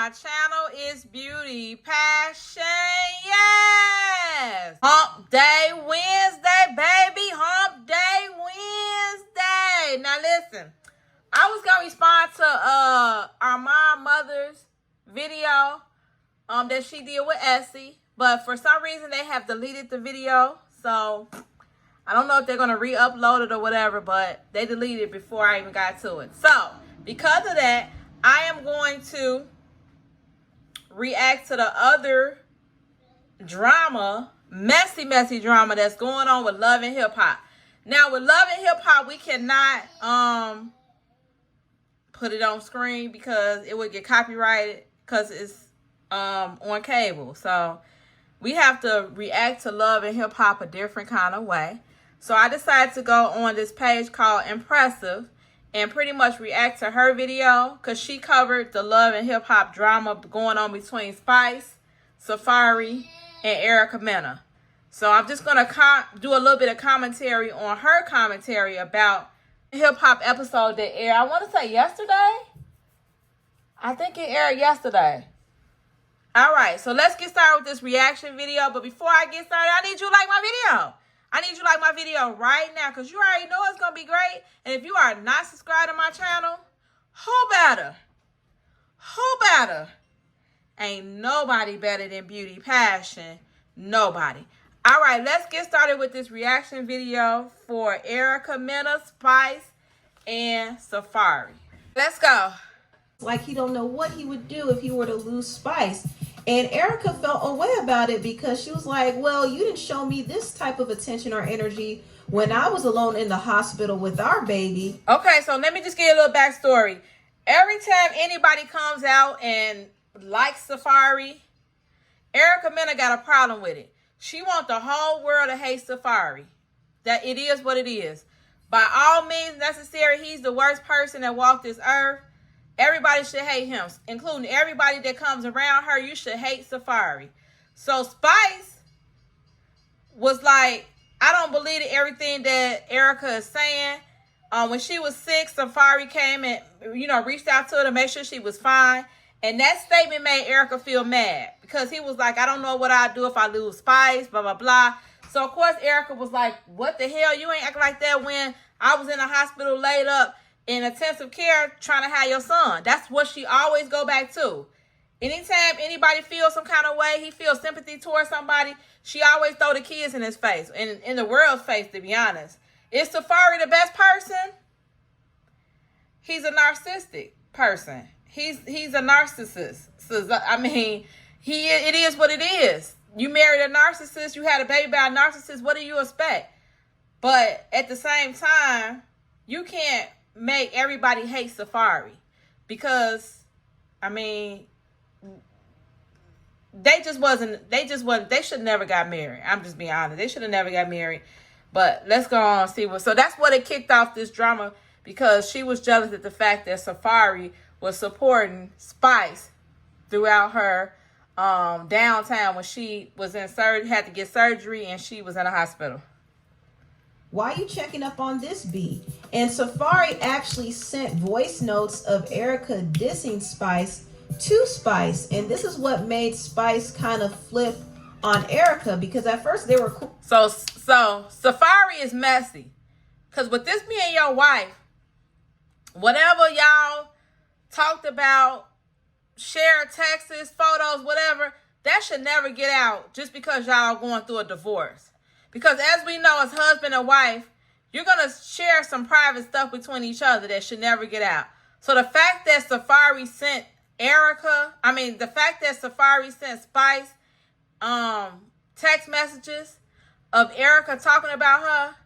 my channel is Beauty Passion. Yes! Hump Day Wednesday, baby. Hump Day Wednesday. Now listen, I was gonna respond to our mother's video that she did with Essie, but for some reason they have deleted the video, so I don't know if they're gonna re-upload it or whatever, but they deleted it before I even got to it. So because of that, I am going to react to the other drama, messy drama that's going on with Love and Hip Hop. Now with Love and Hip Hop, we cannot put it on screen because it would get copyrighted because it's on cable. So we have to react to Love and Hip Hop a different kind of way. So I decided to go on this page called Impressive and pretty much react to her video because she covered the Love and Hip Hop drama going on between Spice, Safari, and Erica Mena. So I'm just going to do a little bit of commentary on her commentary about the hip hop episode that aired, I want to say yesterday. I think it aired yesterday. All right, so let's get started with this reaction video. But before I get started, I need you to like my video. I need you to like my video right now because you already know it's going to be great. And if you are not subscribed to my channel, who better? Who better? Ain't nobody better than Beauty Passion. Nobody. All right, let's get started with this reaction video for Erica Mena, Spice, and Safari. Let's go. Like he don't know what he would do if he were to lose Spice. And Erica felt a way about it because she was like, well, you didn't show me this type of attention or energy when I was alone in the hospital with our baby. Okay, so let me just give you a little backstory. Every time anybody comes out and likes Safari, Erica Mena got a problem with it. She wants the whole world to hate Safari. That it is what it is. By all means necessary, he's the worst person that walked this earth. Everybody should hate him, including everybody that comes around her. You should hate Safari. So Spice was like, I don't believe everything that Erica is saying. When she was sick, Safari came and, reached out to her to make sure she was fine. And that statement made Erica feel mad because he was like, I don't know what I'd do if I lose Spice, blah, blah, blah. So, of course, Erica was like, what the hell? You ain't acting like that when I was in the hospital laid up in intensive care trying to have your son. That's what she always go back to. Anytime anybody feels some kind of way, he feels sympathy towards somebody, she always throw the kids in his face, and in the world's face, to be honest. Is Safari the best person? He's a narcissistic person. He's a narcissist. So, I mean, it is what it is. You married a narcissist, you had a baby by a narcissist, what do you expect? But at the same time, you can't make everybody hate Safari because, I mean, they should never got married. I'm just being honest. They should have never got married. But let's go on and see what. So that's what it kicked off this drama because she was jealous at the fact that Safari was supporting Spice throughout her downtime when she was in surgery, had to get surgery, and she was in a hospital. Why are you checking up on this B? And Safari actually sent voice notes of Erica dissing Spice to Spice. And this is what made Spice kind of flip on Erica because at first they were cool. So Safari is messy. Because with this being your wife, whatever y'all talked about, share texts, photos, whatever, that should never get out just because y'all going through a divorce. Because as we know, as husband and wife, you're going to share some private stuff between each other that should never get out. So the fact that Safari sent Spice text messages of Erica talking about her,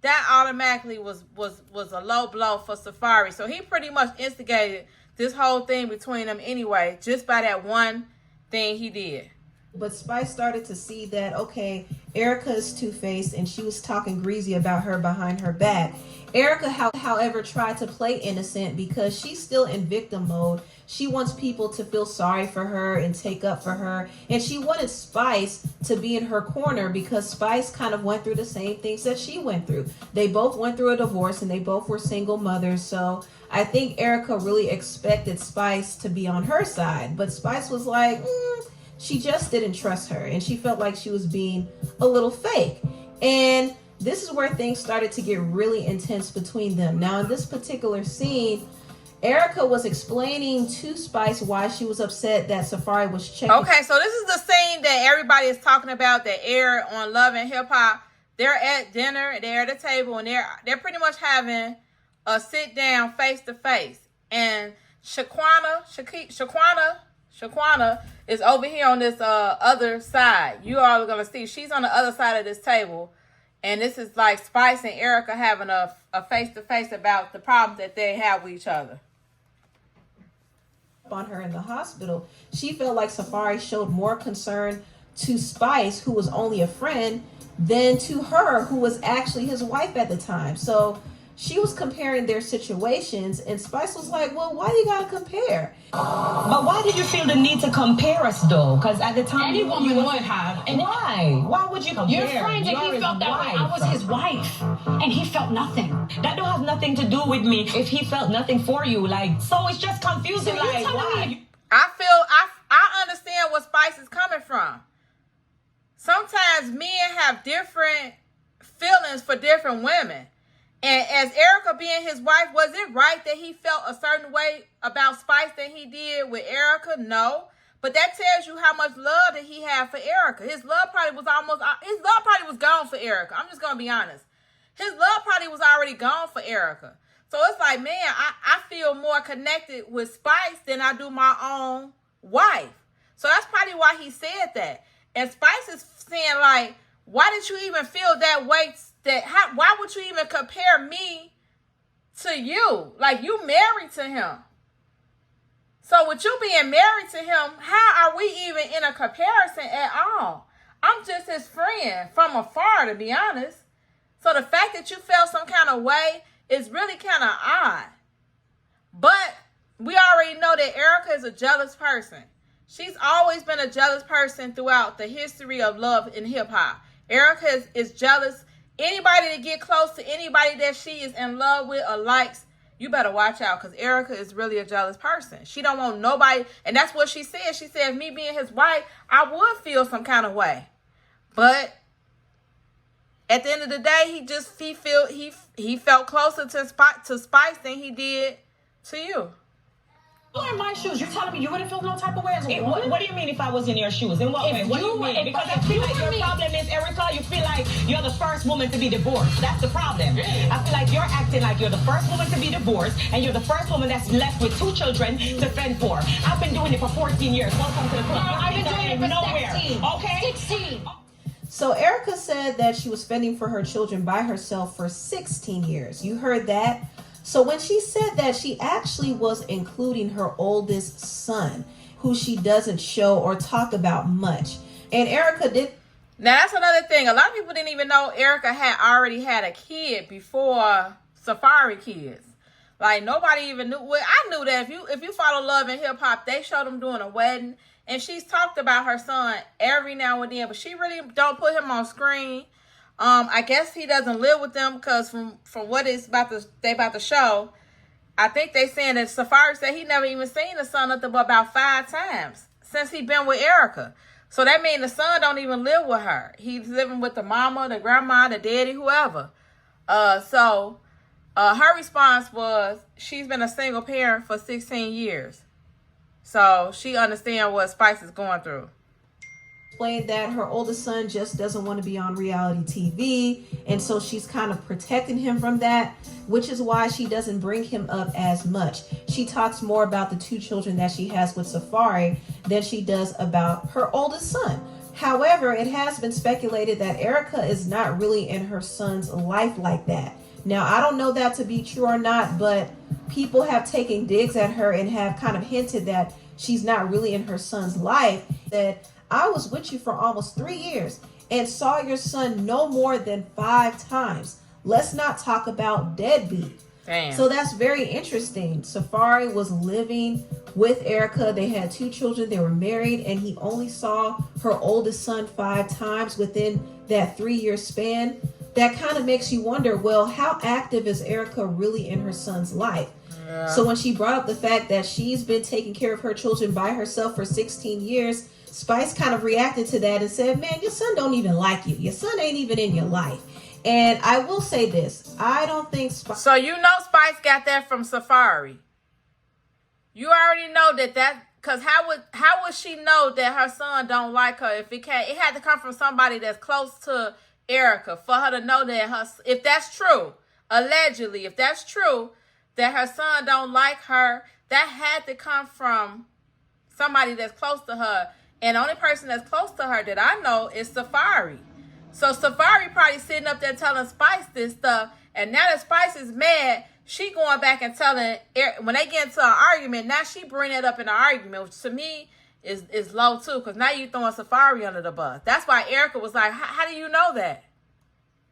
that automatically was a low blow for Safari. So he pretty much instigated this whole thing between them anyway, just by that one thing he did. But Spice started to see that, okay, Erica is two-faced and she was talking greasy about her behind her back. Erica, however, tried to play innocent because she's still in victim mode. She wants people to feel sorry for her and take up for her. And she wanted Spice to be in her corner because Spice kind of went through the same things that she went through. They both went through a divorce and they both were single mothers. So I think Erica really expected Spice to be on her side. But Spice was like, she just didn't trust her. And she felt like she was being a little fake. And this is where things started to get really intense between them. Now, in this particular scene, Erica was explaining to Spice why she was upset that Safari was checking. Okay, so this is the scene that everybody is talking about that aired on Love and Hip Hop. They're at dinner, they're at a table, and they're pretty much having a sit down face to face. And Shaquana is over here on this other side. You all are gonna see she's on the other side of this table. And this is like Spice and Erica having a face-to-face about the problems that they have with each other. On her in the hospital, she felt like Safari showed more concern to Spice, who was only a friend, than to her, who was actually his wife at the time. So she was comparing their situations, and Spice was like, well, why do you gotta compare? But why did you feel the need to compare us, though? Because at the time, any woman would have. And why? Why would you compare? Your friend, and he felt that way. I was his wife, and he felt nothing. That don't have nothing to do with me if he felt nothing for you. Like, so it's just confusing. So like, why? I understand where Spice is coming from. Sometimes men have different feelings for different women. And as Erica being his wife, was it right that he felt a certain way about Spice than he did with Erica? No. But that tells you how much love that he had for Erica. His love probably was gone for Erica. I'm just going to be honest. His love probably was already gone for Erica. So it's like, man, I feel more connected with Spice than I do my own wife. So that's probably why he said that. And Spice is saying, like, why did you even feel that way? Why would you even compare me to you? Like, you married to him. So with you being married to him, how are we even in a comparison at all? I'm just his friend from afar, to be honest. So the fact that you felt some kind of way is really kind of odd. But we already know that Erica is a jealous person. She's always been a jealous person throughout the history of love and hip hop. Erica is jealous. Anybody that get close to anybody that she is in love with or likes, you better watch out, because Erica is really a jealous person. She don't want nobody, and that's what she said. She said, me being his wife, I would feel some kind of way. But at the end of the day, he felt closer to Spice than he did to you. You in my shoes. You're telling me you wouldn't feel no type of way as a woman? What do you mean if I was in your shoes? In what way? What do you mean? Because I feel like your problem is, Erica, you feel like you're the first woman to be divorced. That's the problem. I feel like you're acting like you're the first woman to be divorced, and you're the first woman that's left with 2 children to fend for. I've been doing it for 14 years. Welcome to the club. I've been doing it for nowhere. 16. Okay? 16. So Erica said that she was fending for her children by herself for 16 years. You heard that? So when she said that, she actually was including her oldest son, who she doesn't show or talk about much. And Erica did. Now, that's another thing. A lot of people didn't even know Erica had already had a kid before Safari kids. Like, nobody even knew. Well, I knew that if you follow Love and Hip Hop, they showed them doing a wedding. And she's talked about her son every now and then, but she really don't put him on screen. I guess he doesn't live with them, because from what they about to show, I think they saying that Safari said he never even seen the son up to about 5 times since he been with Erica. So that means the son don't even live with her. He's living with the mama, the grandma, the daddy, whoever. So her response was she's been a single parent for 16 years. So she understands what Spice is going through. Explained that her oldest son just doesn't want to be on reality TV, and so she's kind of protecting him from that, which is why she doesn't bring him up as much. She talks more about the 2 children that she has with Safari than she does about her oldest son. However, it has been speculated that Erica is not really in her son's life like that. Now, I don't know that to be true or not, but people have taken digs at her and have kind of hinted that she's not really in her son's life. That I was with you for almost 3 years and saw your son no more than 5 times. Let's not talk about deadbeat. Damn. So that's very interesting. Safari was living with Erica. They had 2 children. They were married, and he only saw her oldest son 5 times within that 3-year span. That kind of makes you wonder, well, how active is Erica really in her son's life? Yeah. So when she brought up the fact that she's been taking care of her children by herself for 16 years, Spice kind of reacted to that and said, man, your son don't even like you. Your son ain't even in your life. And I will say this. I don't think Spice... So you know Spice got that from Safari. You already know that... Because how would she know that her son don't like her if it can't... It had to come from somebody that's close to Erica for her to know that if that's true, allegedly, if that's true, that her son don't like her, that had to come from somebody that's close to her. And the only person that's close to her that I know is Safari. So Safari probably sitting up there telling Spice this stuff. And now that Spice is mad, she going back and telling, when they get into an argument, now she bring it up in an argument, which to me is low too. Because now you throwing Safari under the bus. That's why Erica was like, how do you know that?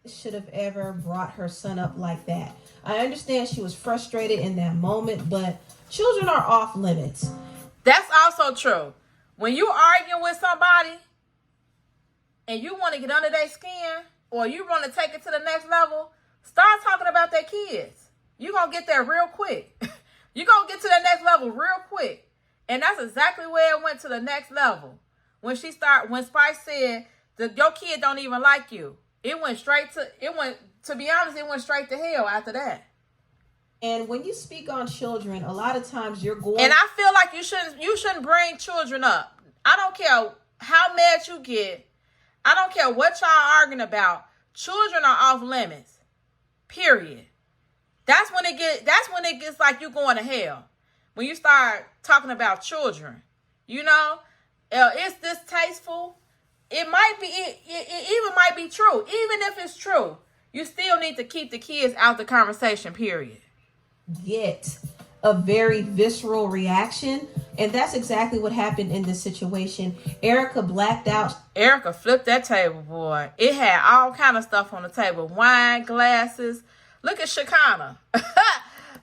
Should have ever brought her son up like that. I understand she was frustrated in that moment, but children are off limits. That's also true. When you arguing with somebody and you want to get under their skin or you want to take it to the next level, start talking about their kids. You're going to get there real quick. You're going to get to the next level real quick. And that's exactly where it went to the next level. When Spice said that your kid don't even like you. To be honest, it went straight to hell after that. And when you speak on children, a lot of times you're going... And I feel like you shouldn't bring children up. I don't care how mad you get. I don't care what y'all arguing about. Children are off limits. Period. That's when it gets like you going to hell. When you start talking about children. You know? It's distasteful. It might be, it even might be true. Even if it's true, you still need to keep the kids out the conversation, period. Get a very visceral reaction. And that's exactly what happened in this situation. Erica blacked out. Erica flipped that table, boy. It had all kind of stuff on the table. Wine, glasses. Look at Shekinah.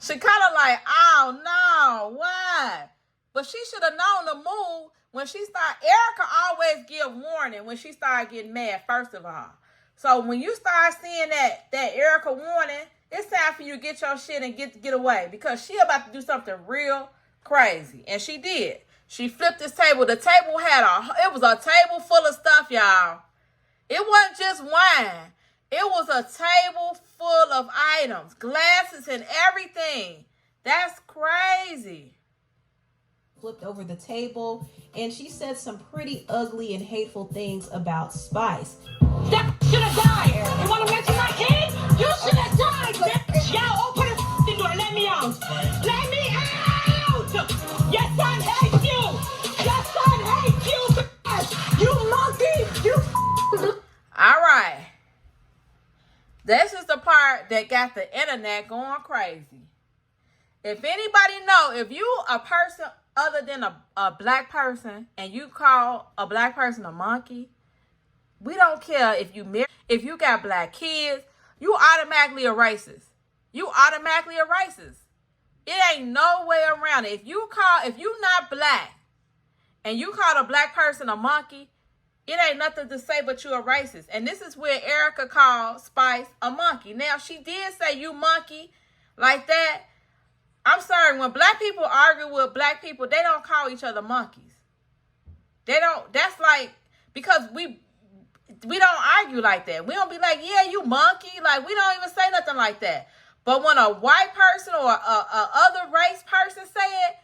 Shekinah like, oh no, why? But she should have known the move. When she start, Erica always give warning when she start getting mad, first of all. So when you start seeing that Erica warning, it's time for you to get your shit and get away. Because she about to do something real crazy. And she did. She flipped this table. The table it was a table full of stuff, y'all. It wasn't just wine. It was a table full of items, glasses and everything. That's crazy. Flipped over the table, and she said some pretty ugly and hateful things about Spice. That should have died. You want to mention my kid? You should have died. Y'all open the door. Let me out. Let me out. Your son hates you. Your son hates you. You monkey. You. All right. This is the part that got the internet going crazy. If anybody know, if you a person other than a black person and you call a black person a monkey, we don't care if you got black kids, you automatically a racist. You automatically a racist. It ain't no way around it. If you not black and you call a black person a monkey, it ain't nothing to say but you a racist. And this is where Erica called Spice a monkey. Now, she did say you monkey like that. I'm sorry, when black people argue with black people, they don't call each other monkeys. They don't, that's like, because we don't argue like that. We don't be like, yeah, you monkey. Like, we don't even say nothing like that. But when a white person or a other race person say it,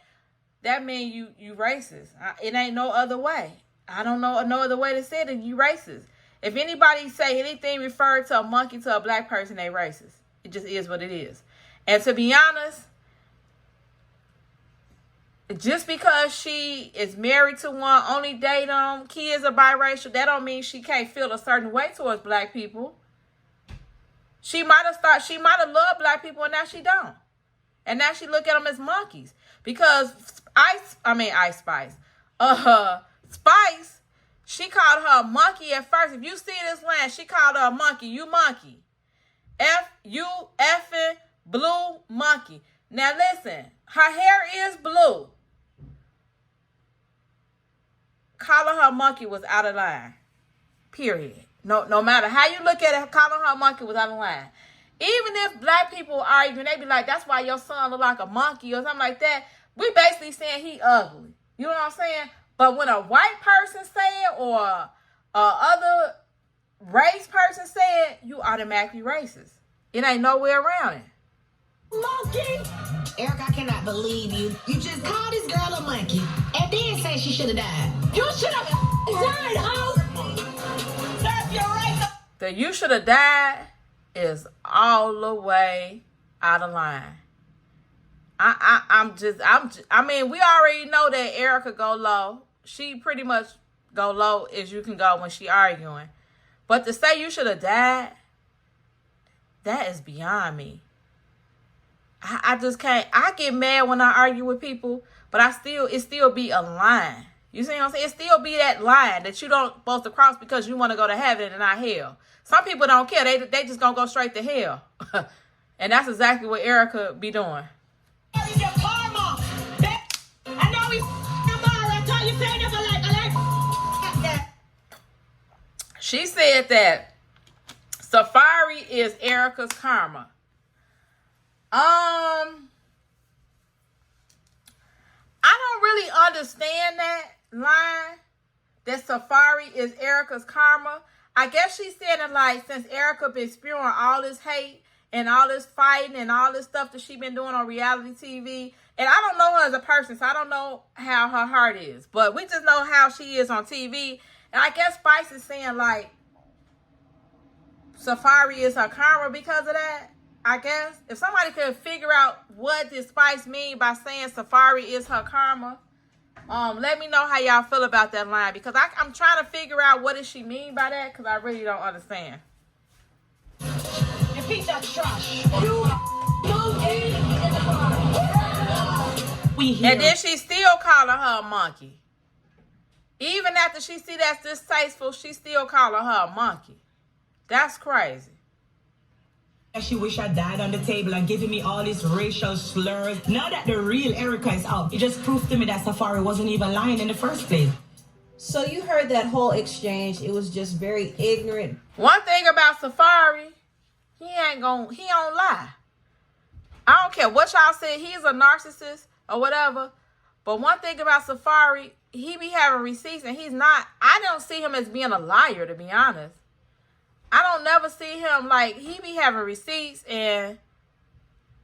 that means you racist. It ain't no other way. I don't know no other way to say it than you racist. If anybody say anything referred to a monkey to a black person, they racist. It just is what it is. And to be honest, just because she is married to one, only date them, kids are biracial, that don't mean she can't feel a certain way towards black people. She might have loved black people and now she don't. And now she look at them as monkeys. Because Spice, She called her a monkey at first. If you see this line, she called her a monkey. You monkey. You effing blue monkey. Now listen, her hair is blue. Calling her a monkey was out of line. Period. No matter how you look at it, calling her a monkey was out of line. Even if black people argue, they be like, that's why your son look like a monkey or something like that. We basically saying he ugly. You know what I'm saying? But when a white person say it or a other race person say it, you automatically racist. It ain't no way around it. Monkey! Eric, I cannot believe you. You just called this girl a monkey and then say she should have died. You should have died, ho! Serve your right. The you should have died is all the way out of line. I mean, we already know that Erica go low. She pretty much go low as you can go when she arguing. But to say you should have died, that is beyond me. I just can't. I get mad when I argue with people, but it still be a line. You see what I'm saying? It still be that line that you don't supposed to cross because you want to go to heaven and not hell. Some people don't care. They just gonna go straight to hell. And that's exactly what Erica be doing. She said that Safari is Erica's karma. I don't really understand that line, that Safari is Erica's karma. I guess she's saying it like, since Erica been spewing all this hate and all this fighting and all this stuff that she been doing on reality TV. And I don't know her as a person, so I don't know how her heart is. But we just know how she is on TV. And I guess Spice is saying like, Safari is her karma because of that. I guess if somebody could figure out what this Spice mean by saying Safari is her karma, let me know how y'all feel about that line, because I'm trying to figure out what does she mean by that, because I really don't understand. Repeat that trash. And then she still calling her a monkey. Even after she see that's distasteful, she still calling her a monkey. That's crazy. She wish I died on the table and giving me all these racial slurs. Now that the real Erica is out, it just proved to me that Safari wasn't even lying in the first place. So you heard that whole exchange. It was just very ignorant. One thing about Safari, he don't lie. I don't care what y'all say, he's a narcissist or whatever. But one thing about Safari, he be having receipts and he's not. I don't see him as being a liar, to be honest. I don't never see him like, he be having receipts and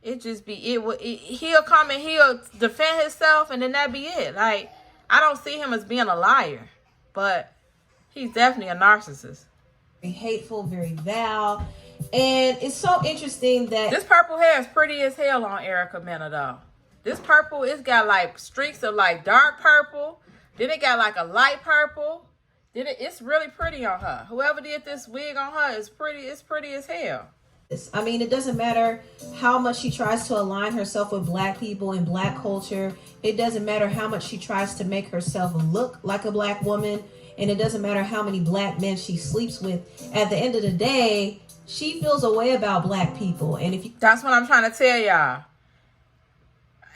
it just be, he'll come and he'll defend himself and then that be it. Like, I don't see him as being a liar, but he's definitely a narcissist. Very hateful, very vile. And it's so interesting that this purple hair is pretty as hell on Erica Mena though. This purple, it's got like streaks of like dark purple. Then it got like a light purple. It's really pretty on her. Whoever did this wig on her is pretty. It's pretty as hell. I mean, it doesn't matter how much she tries to align herself with black people and black culture. It doesn't matter how much she tries to make herself look like a black woman. And it doesn't matter how many black men she sleeps with. At the end of the day, she feels a way about black people. And if you... That's what I'm trying to tell y'all.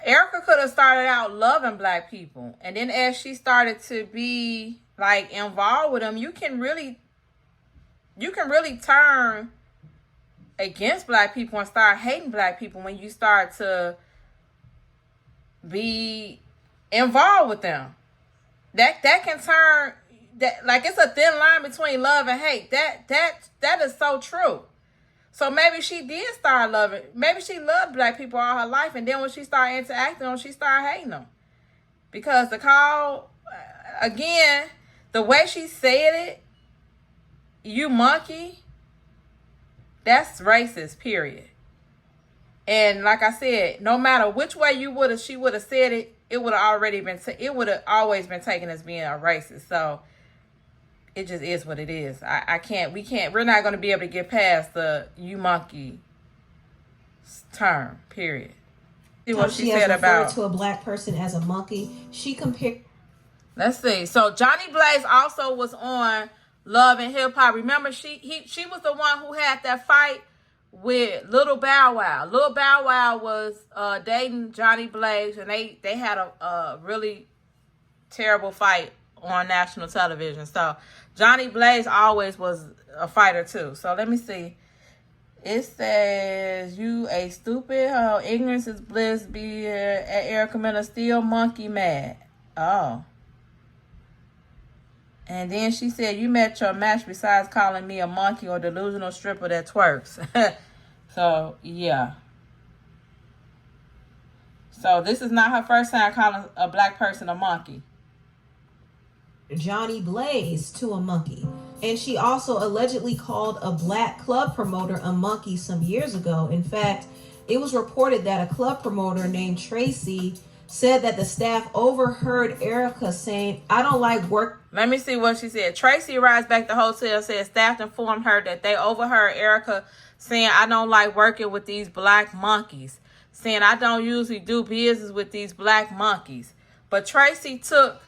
Erica could have started out loving black people. And then as she started to be like involved with them, you can really turn against black people and start hating black people when you start to be involved with them. That can turn that, like, it's a thin line between love and hate. That is so true. So maybe she did start loving, maybe she loved black people all her life, and then when she started interacting with them, she started hating them. Because the call, again, the way she said it, you monkey, that's racist, period. And like I said, no matter which way she would have said it, it would have always been taken as being a racist. So it just is what it is. We're not going to be able to get past the you monkey term, period. See what she said about to a black person as a monkey. She compared. Let's see. So Johnny Blaze also was on Love and Hip Hop. Remember, she was the one who had that fight with Little Bow Wow. Little Bow Wow was dating Johnny Blaze, and they had a really terrible fight on national television. So Johnny Blaze always was a fighter too. So let me see. It says, you a stupid hoe. Ignorance is bliss. Be at Erica Mena still monkey mad. Oh. And then she said, you met your match besides calling me a monkey or delusional stripper that twerks. So, yeah. So, this is not her first time calling a black person a monkey. Johnny Blaze to a monkey. And she also allegedly called a black club promoter a monkey some years ago. In fact, it was reported that a club promoter named Tracy said that the staff overheard Erica saying, I don't like work. Let me see what she said. Tracy arrives back to the hotel, said staff informed her that they overheard Erica saying, I don't like working with these black monkeys. Saying, I don't usually do business with these black monkeys. But Tracy took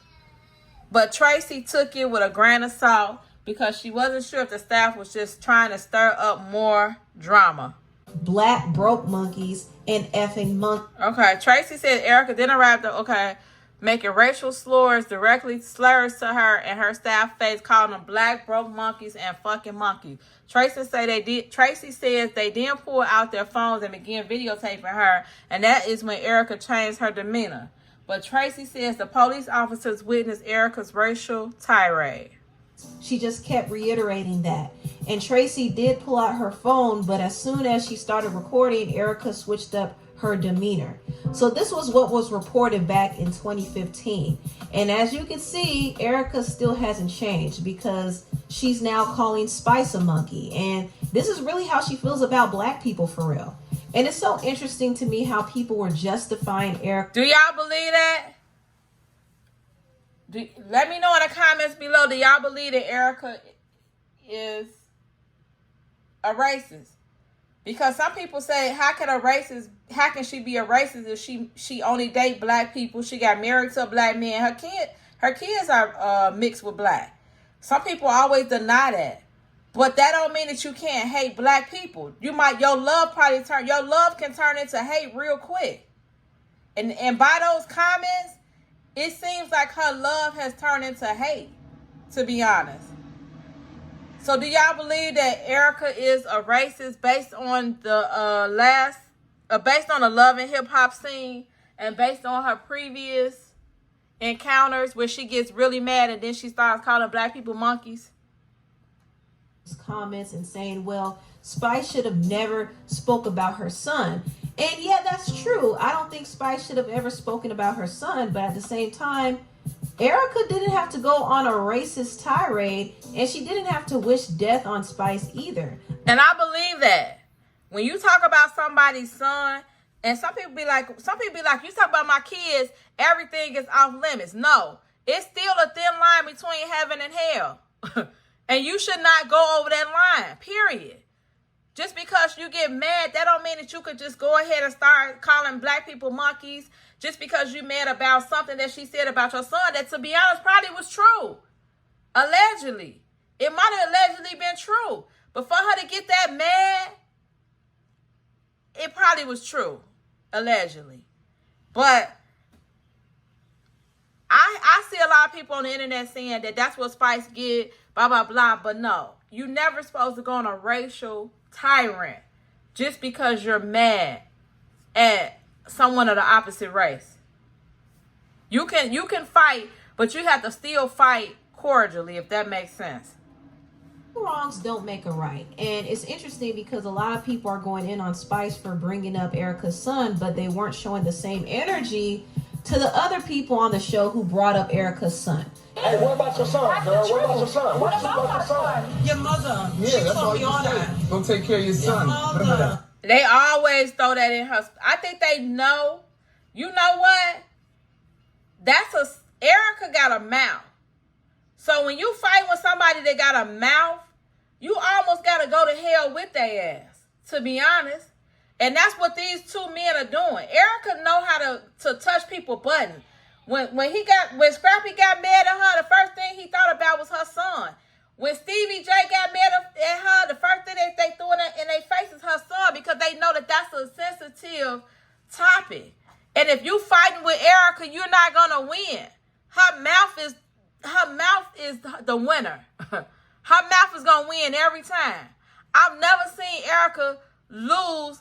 it with a grain of salt because she wasn't sure if the staff was just trying to stir up more drama. Black broke monkeys and effing monkeys. Okay, Tracy said Erica then arrived making racial slurs to her and her staff face, calling them black broke monkeys and fucking monkeys. Tracy says they then pulled out their phones and began videotaping her, and that is when Erica changed her demeanor. But Tracy says the police officers witnessed Erica's racial tirade. She just kept reiterating that. And Tracy did pull out her phone, but as soon as she started recording, Erica switched up her demeanor. So this was what was reported back in 2015. And as you can see, Erica still hasn't changed because she's now calling Spice a monkey. And this is really how she feels about black people for real. And it's so interesting to me how people were justifying Erica. Do y'all believe that? Let me know in the comments below. Do y'all believe that Erica is a racist? Because some people say, how can she be a racist if she only date black people? She got married to a black man. Her kids are mixed with black. Some people always deny that. But that don't mean that you can't hate black people. Your love can turn into hate real quick. And by those comments, it seems like her love has turned into hate, to be honest. So do y'all believe that Erica is a racist based on the based on the Love and Hip Hop scene and based on her previous encounters where she gets really mad and then she starts calling black people monkeys? Comments and saying, well, Spice should have never spoke about her son. And yeah, that's true. I don't think Spice should have ever spoken about her son, but at the same time, Erica didn't have to go on a racist tirade, and she didn't have to wish death on Spice either. And I believe that. When you talk about somebody's son, and some people be like, you talk about my kids, everything is off limits. No, it's still a thin line between heaven and hell. And you should not go over that line, period. Just because you get mad, that don't mean that you could just go ahead and start calling black people monkeys just because you mad about something that she said about your son that, to be honest, probably was true. Allegedly. It might have allegedly been true. But for her to get that mad, it probably was true. Allegedly. But I see a lot of people on the internet saying that that's what Spice get, blah, blah, blah. But no, you're never supposed to go on a racial tyrant just because you're mad at someone of the opposite race. You can fight, but you have to still fight cordially, if that makes sense. Wrongs don't make a right. And it's interesting because a lot of people are going in on Spice for bringing up Erica's son, but they weren't showing the same energy to the other people on the show who brought up Erica's son. Hey, what about your son, girl? What about your son? What about your son? Your mother. Yeah, that's all you say. Go take care of your son. Remember that. They always throw that in her. I think they know. You know what? Erica got a mouth. So when you fight with somebody that got a mouth, you almost got to go to hell with their ass, to be honest. And that's what these two men are doing. Erica know how to touch people's button. When Scrappy got mad at her, the first thing he thought about was her son. When Stevie J got mad at her, the first thing they threw in their face is her son, because they know that that's a sensitive topic. And if you fighting with Erica, you're not gonna win. Her mouth is the winner. Her mouth is gonna win every time. I've never seen Erica lose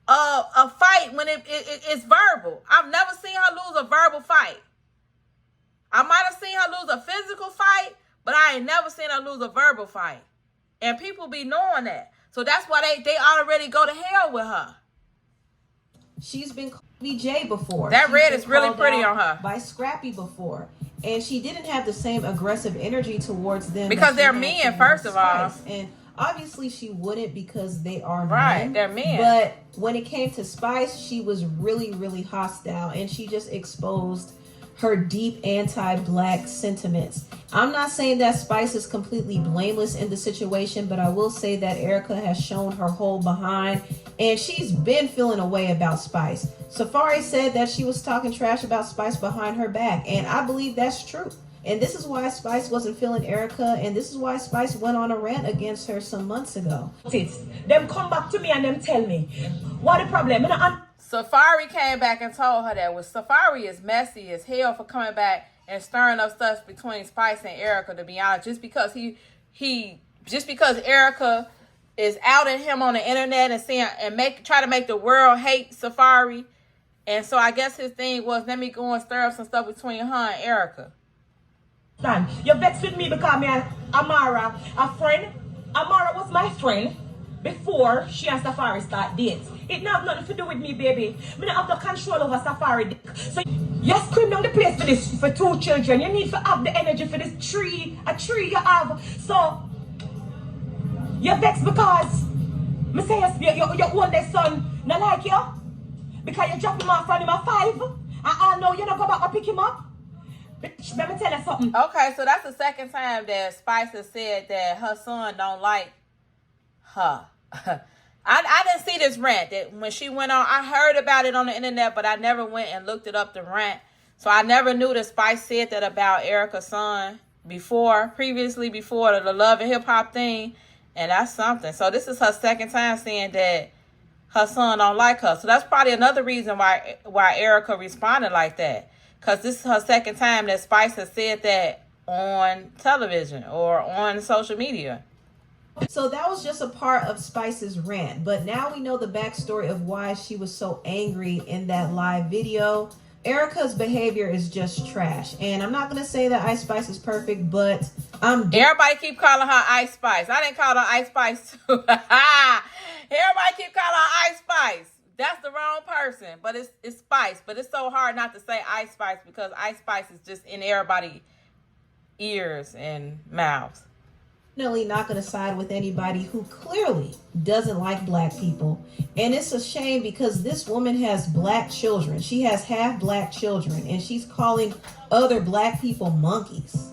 a fight when it's verbal. I've never seen her lose a verbal fight. I might have seen her lose a physical fight, but I ain't never seen her lose a verbal fight. And people be knowing that. So that's why they already go to hell with her. She's been called VJ before. That She's red been is really called pretty out on her. by Scrappy before. And she didn't have the same aggressive energy towards them. Because they're men, men, first of all. And obviously she wouldn't, because they are right, men. they're men. But when it came to Spice, she was really, really hostile. And she just exposed her deep anti-black sentiments. I'm not saying that Spice is completely blameless in the situation, but I will say that Erica has shown her whole behind, and she's been feeling a way about Spice. Safari said that she was talking trash about Spice behind her back, and I believe that's true. And this is why Spice wasn't feeling Erica, and this is why Spice went on a rant against her some months ago. Them come back to me and them tell me, what the problem? Safari came back and told her that. Well, Safari is messy as hell for coming back and stirring up stuff between Spice and Erica, to be honest. Just because because Erica is outing him on the internet and saying try to make the world hate Safari. And so I guess his thing was, let me go and stir up some stuff between her and Erica. Son, you're vexed with me because me and Amara, a friend. Amara was my friend before she and Safari start dates. It not have nothing to do with me, baby. Me not have the control over Safari dick. So you scream down the place for 2 children. You need to have the energy for this a tree you have. So you're vexed because me say your oldest son not like you. Because you drop him off from him at 5. And I know you don't go back and pick him up. Bitch, let me tell you something. Okay, so that's the second time that Spice has said that her son don't like her. I didn't see this rant. That when she went on, I heard about it on the internet, but I never went and looked it up, the rant. So I never knew that Spice said that about Erica's son previously before the Love and Hip Hop thing. And that's something. So this is her second time saying that her son don't like her. So that's probably another reason why Erica responded like that. Because this is her second time that Spice has said that on television or on social media. So that was just a part of Spice's rant. But now we know the backstory of why she was so angry in that live video. Erica's behavior is just trash. And I'm not going to say that Ice Spice is perfect, but everybody keep calling her Ice Spice. I didn't call her Ice Spice too. Everybody keep calling her Ice Spice. That's the wrong person. But it's Spice. But it's so hard not to say Ice Spice because Ice Spice is just in everybody's ears and mouths. Definitely not going to side with anybody who clearly doesn't like black people. And it's a shame because this woman has black children. She has half black children, and she's calling other black people monkeys.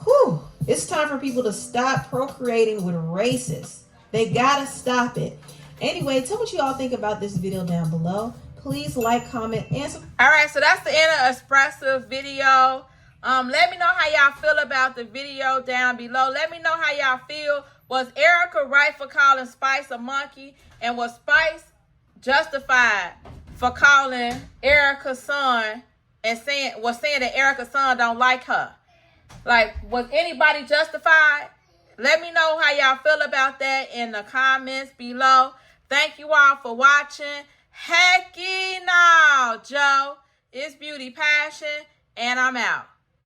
Whew. It's time for people to stop procreating with racists. They gotta stop it. Anyway, tell what you all think about this video down below. Please like, comment, and subscribe. All right, so that's the end of Expressive video. Let me know how y'all feel about the video down below. Let me know how y'all feel. Was Erica right for calling Spice a monkey? And was Spice justified for calling Erica's son and saying that Erica's son don't like her? Like, was anybody justified? Let me know how y'all feel about that in the comments below. Thank you all for watching. Hecky now, Joe. It's Beauty Passion, and I'm out.